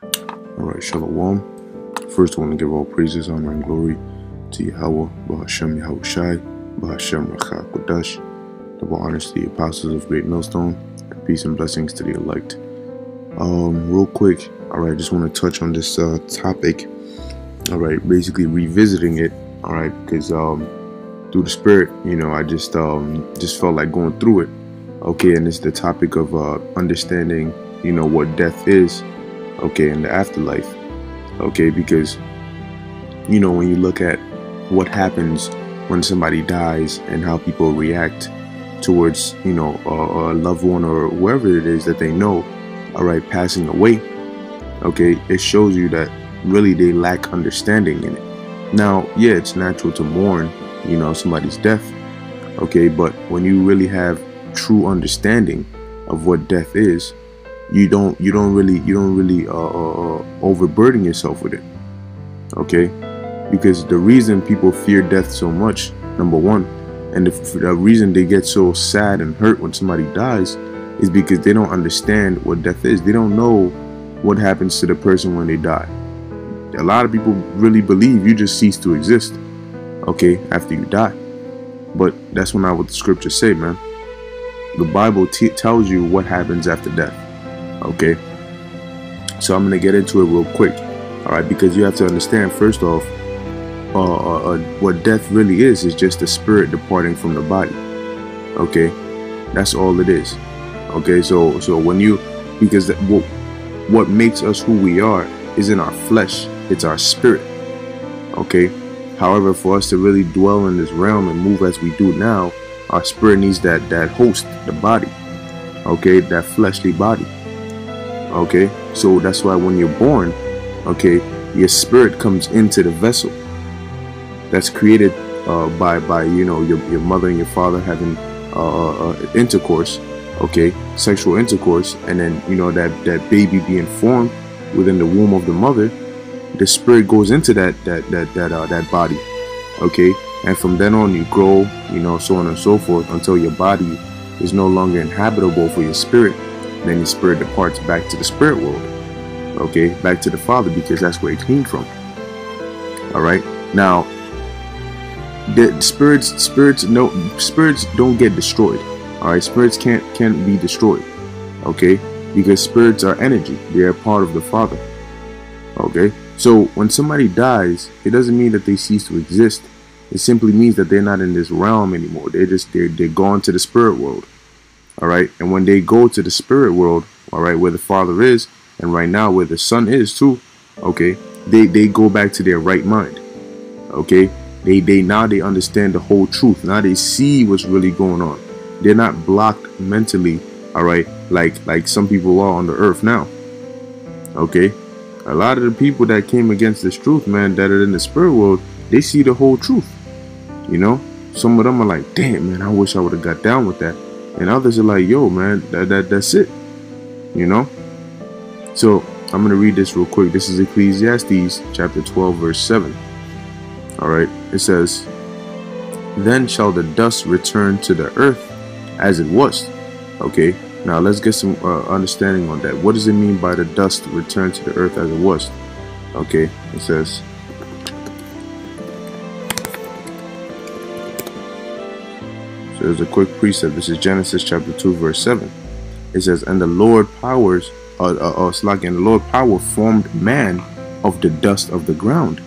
Alright, Shalom. First, I want to give all praises, honor, and glory to Yahweh, Bahashem Yahushai, Bahashem Rachak Kodash, double honors to the apostles of Great Millstone, and peace and blessings to the elect. Real quick, alright, just want to touch on this topic, alright, basically revisiting it, alright, because through the Spirit, I just felt like going through it, okay, and it's the topic of understanding, what death is, okay, in the afterlife, okay, because when you look at what happens when somebody dies and how people react towards a loved one or whoever it is that they know, all right, passing away, okay, it shows you that really they lack understanding in it. Now, yeah, it's natural to mourn somebody's death, okay, but when you really have true understanding of what death is, you don't really overburden yourself with it, okay? Because the reason people fear death so much, number one, and the reason they get so sad and hurt when somebody dies is because they don't understand what death is. They don't know what happens to the person when they die. A lot of people really believe you just cease to exist, okay, after you die. But that's not what the scriptures say, man. The Bible tells you what happens after death. Okay, so I'm gonna get into it real quick, all right, because you have to understand first off, what death really is just the spirit departing from the body. Okay, that's all it is. Okay, so when because what makes us who we are isn't our flesh, it's our spirit. Okay, however, for us to really dwell in this realm and move as we do now, our spirit needs that host, the body. Okay, that fleshly body. Okay, so that's why when you're born, okay, your spirit comes into the vessel that's created by your mother and your father having intercourse, okay, sexual intercourse, and then that baby being formed within the womb of the mother. The spirit goes into that body, okay, and from then on you grow, so on and so forth until your body is no longer inhabitable for your spirit. Then your spirit departs back to the spirit world, okay, back to the Father, because that's where it came from. All right, now the spirits don't get destroyed. All right, spirits can't be destroyed, okay, because spirits are energy. They are part of the Father. Okay, so when somebody dies, it doesn't mean that they cease to exist. It simply means that they're not in this realm anymore. They're gone to the spirit world. All right, and when they go to the spirit world, all right, where the Father is, and right now where the Son is too, okay, they go back to their right mind. Okay, they understand the whole truth. Now they see what's really going on. They're not blocked mentally, all right, like some people are on the earth now. Okay, a lot of the people that came against this truth, man, that are in the spirit world, they see the whole truth. Some of them are like, damn, man, I wish I would have got down with that. And others are like, yo, man, that's it. So I'm going to read this real quick. This is Ecclesiastes chapter 12, verse 7. All right. It says, then shall the dust return to the earth as it was. Okay. Now let's get some understanding on that. What does it mean by the dust return to the earth as it was? Okay. It says, so there's a quick precept. This is Genesis chapter 2, verse 7. It says, and the Lord power formed man of the dust of the ground,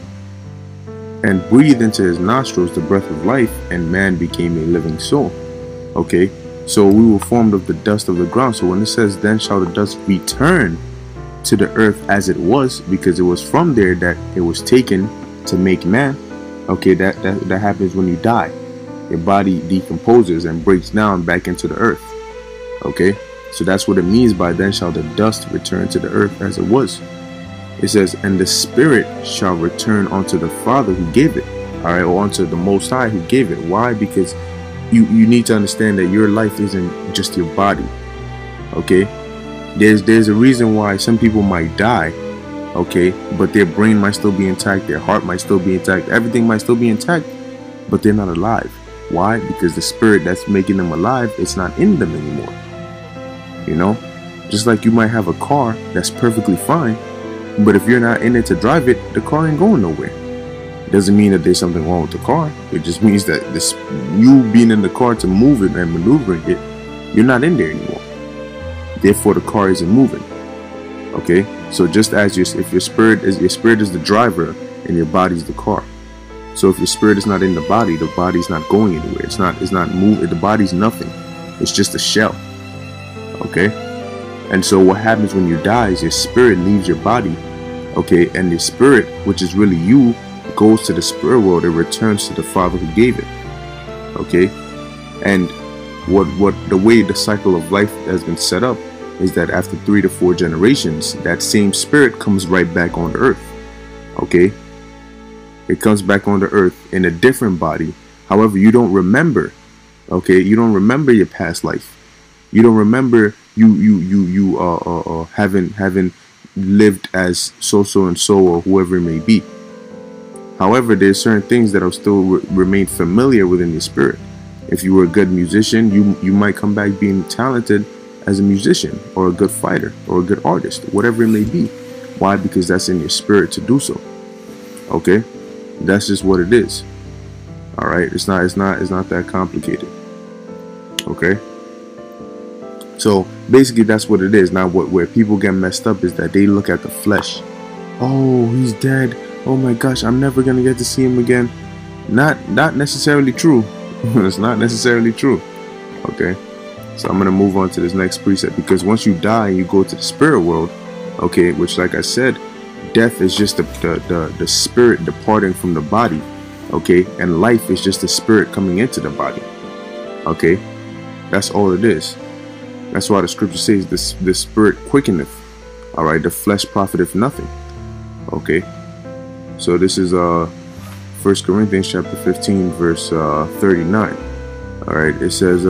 and breathed into his nostrils the breath of life, and man became a living soul. Okay, so we were formed of the dust of the ground. So when it says, then shall the dust return to the earth as it was, because it was from there that it was taken to make man. Okay, that happens when you die. Your body decomposes and breaks down back into the earth. Okay, so that's what it means by then shall the dust return to the earth as it was. It says, and the spirit shall return unto the Father who gave it. All right, or unto the Most High who gave it. Why? Because you need to understand that your life isn't just your body. Okay, there's a reason why some people might die, okay, but their brain might still be intact, their heart might still be intact, everything might still be intact, but they're not alive. Why? Because the spirit that's making them alive, it's not in them anymore. Just like you might have a car that's perfectly fine, But if you're not in it to drive it, the car ain't going nowhere. It doesn't mean that there's something wrong with the car. It just means that you being in the car to move it and maneuvering it, you're not in there anymore. Therefore, the car isn't moving. Okay, so just as if your spirit is the driver and your body's the car. So if your spirit is not in the body's not going anywhere. It's not moving. The body's nothing. It's just a shell. Okay, and so what happens when you die is your spirit leaves your body. Okay, and your spirit, which is really you, goes to the spirit world and returns to the Father who gave it. Okay, and what the way the cycle of life has been set up is that after 3 to 4 generations, that same spirit comes right back on the earth. Okay, it comes back on the earth in a different body. However, you don't remember. Okay, you don't remember your past life. You don't remember you having lived as so and so or whoever it may be. However, there's certain things that will still remain familiar within your spirit. If you were a good musician, you might come back being talented as a musician, or a good fighter, or a good artist, whatever it may be. Why? Because that's in your spirit to do so. Okay, that's just what it is. All right, it's not that complicated. Okay, so basically that's what it is. Now, where people get messed up is that they look at the flesh. Oh, he's dead. Oh my gosh, I'm never gonna get to see him again. Not necessarily true. It's not necessarily true. Okay, so I'm gonna move on to this next precept, because once you die and you go to the spirit world, okay, which, like I said, death is just the spirit departing from the body. Okay, and life is just the spirit coming into the body. Okay, that's all it is. That's why the scripture says the spirit quickeneth. All right, the flesh profiteth nothing. Okay, so this is 1 Corinthians chapter 15 verse 39. All right, it says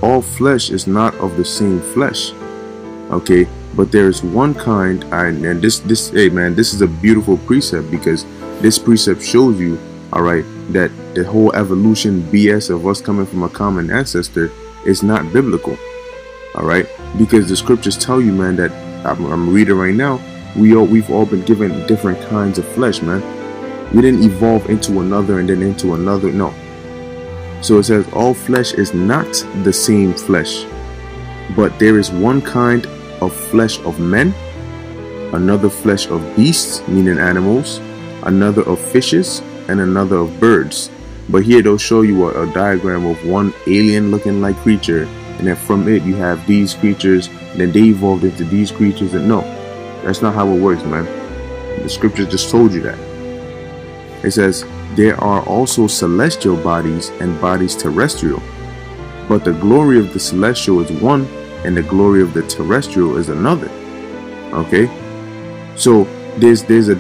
all flesh is not of the same flesh. Okay, but there is one kind, and this hey man, this is a beautiful precept, because this precept shows you, all right, that the whole evolution BS of us coming from a common ancestor is not biblical. All right, because the scriptures tell you, man, that I'm reading right now, we've all been given different kinds of flesh, man. We didn't evolve into another and then into another. No. So it says all flesh is not the same flesh, but there is one kind of flesh of men, another flesh of beasts, meaning animals, another of fishes, and another of birds. But here they'll show you a diagram of one alien looking like creature, and then from it you have these creatures, and then they evolved into these creatures. And no, that's not how it works, man. The scripture just told you that. It says there are also celestial bodies and bodies terrestrial, but the glory of the celestial is one and the glory of the terrestrial is another. Okay, so there's a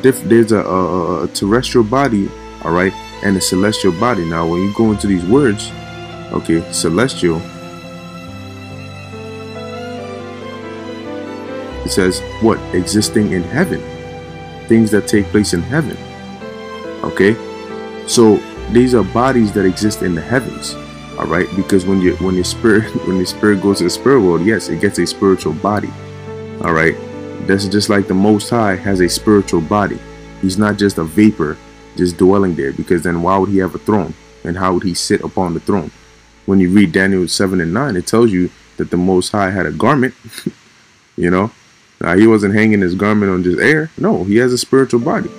terrestrial body, all right, and a celestial body. Now when you go into these words, okay, celestial, it says what? Existing in heaven, things that take place in heaven. Okay, so these are bodies that exist in the heavens. All right, because when your spirit goes to the spirit world, yes, it gets a spiritual body. All right, that's just like the Most High has a spiritual body. He's not just a vapor just dwelling there, because then why would he have a throne, and how would he sit upon the throne? When you read Daniel 7 and 9, it tells you that the Most High had a garment. You know, now he wasn't hanging his garment on just air. No, he has a spiritual body.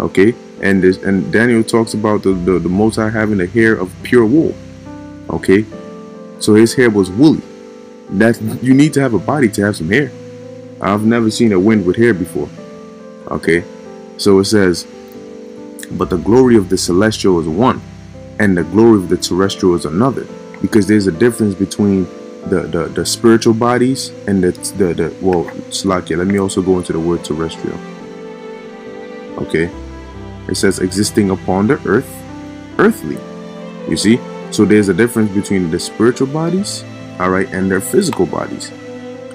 Okay, and Daniel talks about the Most High having the hair of pure wool. Okay, so his hair was woolly. That you need to have a body to have some hair. I've never seen a wind with hair before. Okay, so it says, but the glory of the celestial is one, and the glory of the terrestrial is another, because there's a difference between the spiritual bodies and the well, Slakia, let me also go into the word terrestrial. Okay, it says existing upon the earth, earthly. You see, so there's a difference between the spiritual bodies, all right, and their physical bodies,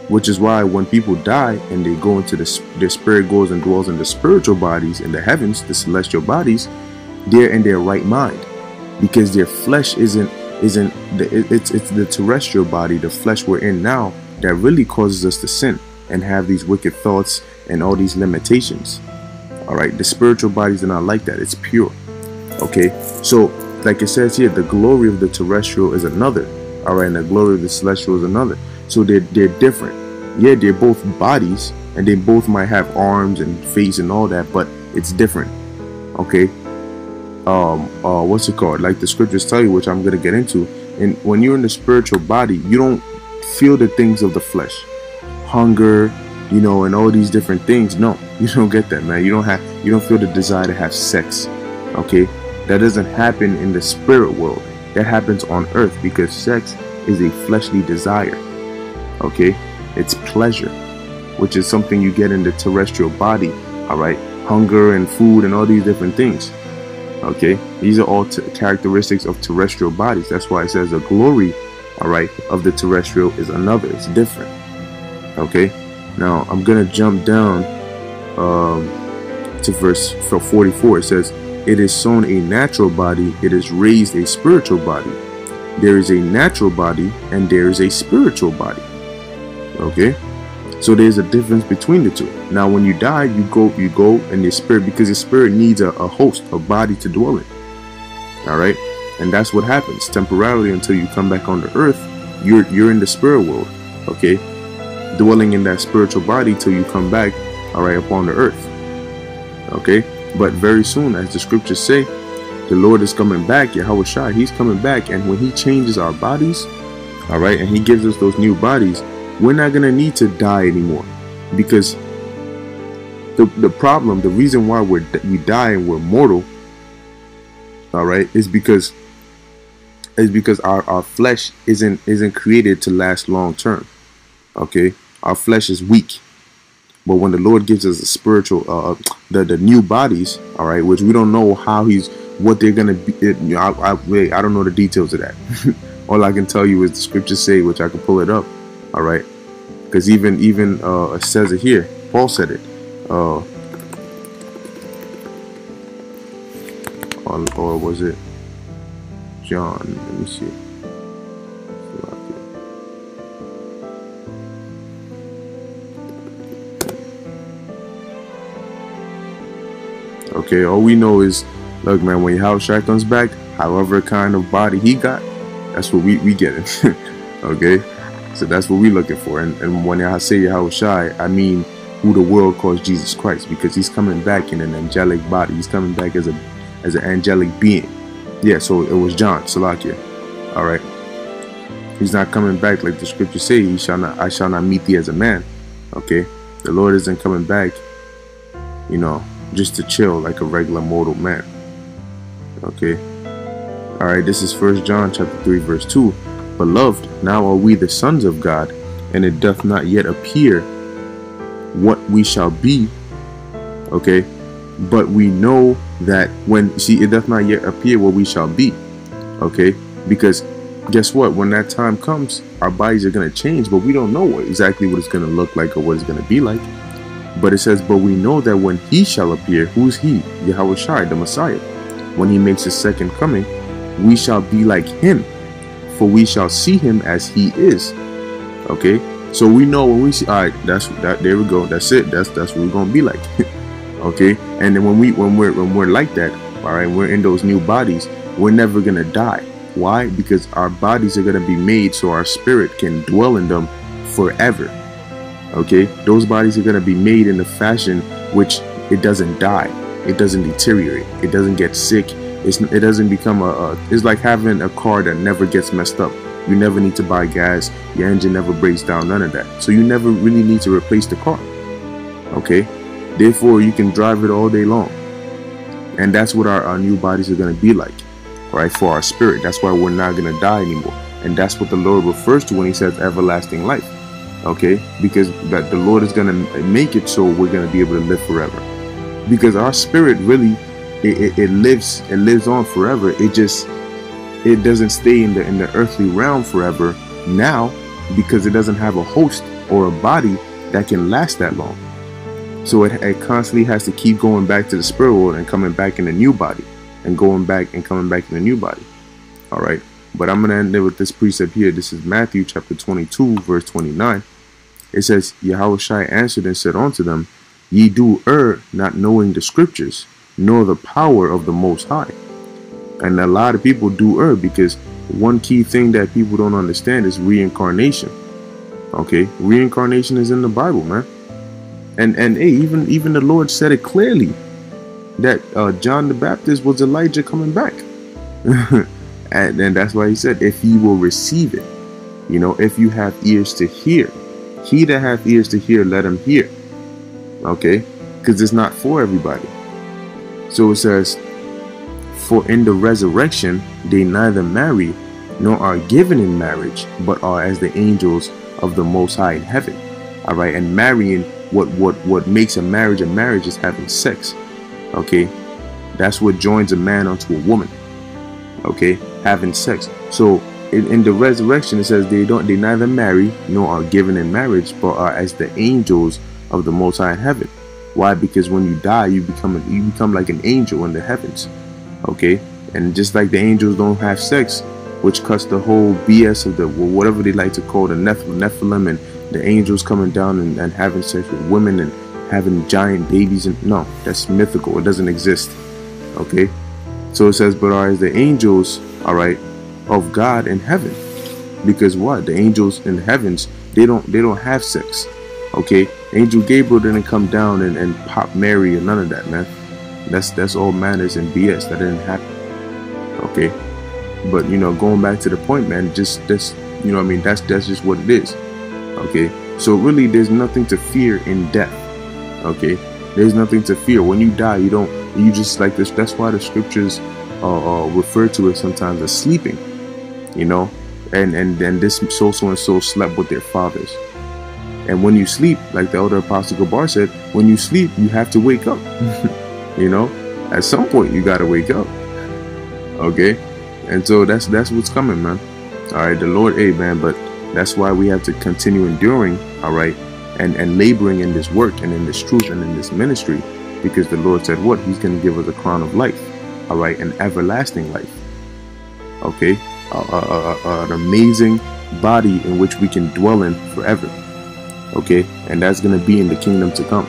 which is why when people die and they go into their spirit goes and dwells in the spiritual bodies in the heavens, the celestial bodies, they're in their right mind, because their flesh it's the terrestrial body, the flesh we're in now, that really causes us to sin and have these wicked thoughts and all these limitations. All right, the spiritual bodies are not like that. It's pure. Okay, so like it says here, the glory of the terrestrial is another. All right, and the glory of the celestial is another. So they're different. Yeah, they're both bodies, and they both might have arms and face and all that, but it's different. Okay, what's it called? Like the scriptures tell you, which I'm gonna get into. And when you're in the spiritual body, you don't feel the things of the flesh, hunger, you know, and all these different things. No, you don't get that, man. You don't feel the desire to have sex. Okay, that doesn't happen in the spirit world. That happens on earth, because sex is a fleshly desire. Okay, it's pleasure, which is something you get in the terrestrial body. All right, hunger and food and all these different things. Okay, these are all characteristics of terrestrial bodies. That's why it says the glory, all right, of the terrestrial is another. It's different. Okay, now I'm gonna jump down to verse 44. It says, "It is sown a natural body, it is raised a spiritual body. There is a natural body and there is a spiritual body." Okay, so there's a difference between the two. Now, when you die, you go in your spirit, because your spirit needs a host, a body to dwell in. All right, and that's what happens temporarily until you come back on the earth. You're in the spirit world. Okay, dwelling in that spiritual body till you come back. All right, upon the earth. Okay, but very soon, as the scriptures say, the Lord is coming back. Yahweh Shai, he's coming back, and when he changes our bodies, all right, and he gives us those new bodies, we're not going to need to die anymore, because the problem, the reason why we die and we're mortal, all right, is because our flesh isn't created to last long term. Okay, our flesh is weak, but when the Lord gives us a spiritual the new bodies, all right, which we don't know what they're going to be. I don't know the details of that. All I can tell you is the scriptures say, which I can pull it up. All right, because even it says it here. Paul said it. Or was it John? Let me see. Okay, all we know is, look, man, when Yahweh Shai comes back, however kind of body he got, that's what we get it. Okay, so that's what we're looking for. And when I say Yahweh Shai, I mean who the world calls Jesus Christ, because he's coming back in an angelic body. He's coming back as an angelic being. Yeah, so it was John, Salakia. All right, he's not coming back like the scriptures say. I shall not meet thee as a man. Okay, the Lord isn't coming back, you know, just to chill like a regular mortal man. Okay, all right, this is 1 John chapter 3 verse 2. "Beloved, now are we the sons of God, and it doth not yet appear what we shall be." Okay, but we know that it doth not yet appear what we shall be. Okay, because guess what? When that time comes, our bodies are going to change, but we don't know exactly what it's going to look like or what it's going to be like. But it says, "But we know that when he shall appear," who's he? Yahweh Shai, the Messiah. "When he makes his second coming, we shall be like him, for we shall see him as he is." Okay, so we know when we see, all right, there we go. That's it. That's what we're gonna be like. Okay, and then when we're like that, all right, we're in those new bodies. We're never gonna die. Why? Because our bodies are gonna be made so our spirit can dwell in them forever. Okay, those bodies are going to be made in a fashion which it doesn't die, it doesn't deteriorate, it doesn't get sick, it doesn't become it's like having a car that never gets messed up. You never need to buy gas, your engine never breaks down, none of that. So you never really need to replace the car. Okay, therefore you can drive it all day long, and that's what our new bodies are going to be like, right, for our spirit. That's why we're not going to die anymore, and that's what the Lord refers to when he says everlasting life. Okay, because that the Lord is going to make it so we're going to be able to live forever, because our spirit really it lives on forever. It doesn't stay in the earthly realm forever now, because it doesn't have a host or a body that can last that long. So it constantly has to keep going back to the spirit world and coming back in a new body, and going back and coming back in a new body. All right, but I'm going to end it with this precept here. This is Matthew chapter 22 verse 29. It says, Yahushua answered and said unto them, Ye do err, not knowing the scriptures, nor the power of the Most High. And a lot of people do err because one key thing that people don't understand is reincarnation. Okay, reincarnation is in the Bible, man. And hey, even the Lord said it clearly that John the Baptist was Elijah coming back. and that's why he said, if ye will receive it, you know, if you have ears to hear, he that hath ears to hear, let him hear. Okay, because it's not for everybody. So it says, for in the resurrection they neither marry nor are given in marriage, but are as the angels of the Most High in heaven. All right, and marrying, what makes a marriage is having sex. Okay, that's what joins a man unto a woman. Okay, having sex. So in the resurrection it says they neither marry nor are given in marriage, but are as the angels of the Most High in heaven. Why? Because when you die, you become like an angel in the heavens. Okay, and just like the angels don't have sex, which cuts the whole BS of the whatever they like to call the Nephilim, and the angels coming down and having sex with women and having giant babies, and no, that's mythical. It doesn't exist. Okay, so it says, but are as the angels, all right, of God in heaven. Because what? The angels in the heavens, they don't have sex. Okay, Angel Gabriel didn't come down and pop Mary or none of that, man. That's all manners and BS. That didn't happen. Okay, but you know, going back to the point, man, just that's, you know what I mean, that's just what it is. Okay, so really there's nothing to fear in death. Okay, there's nothing to fear. When you die, you just like this. That's why the scriptures refer to it sometimes as sleeping, you know, and then this so and so slept with their fathers. And when you sleep, like the elder apostle Gabar said, when you sleep, you have to wake up. You know, at some point you gotta wake up. Okay, and so that's what's coming, man. All right, the Lord, man, but that's why we have to continue enduring, all right, and laboring in this work and in this truth and in this ministry, because the Lord said what? He's going to give us a crown of life, all right, an everlasting life. Okay, an amazing body in which we can dwell in forever. Okay, and that's going to be in the kingdom to come.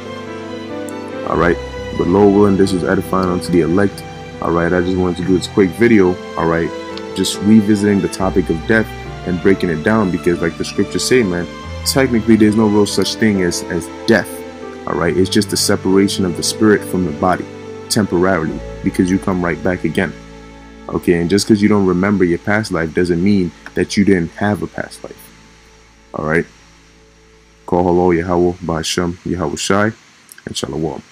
All right, but Lord willing, this was edifying unto the elect. All right, I just wanted to do this quick video. All right, just revisiting the topic of death and breaking it down, because like the scriptures say, man, technically there's no real such thing as death. All right, it's just the separation of the spirit from the body temporarily, because you come right back again. Okay, and just because you don't remember your past life doesn't mean that you didn't have a past life. All right, call hello Yahweh, Ba'ashem, Yahushai, and Shalom.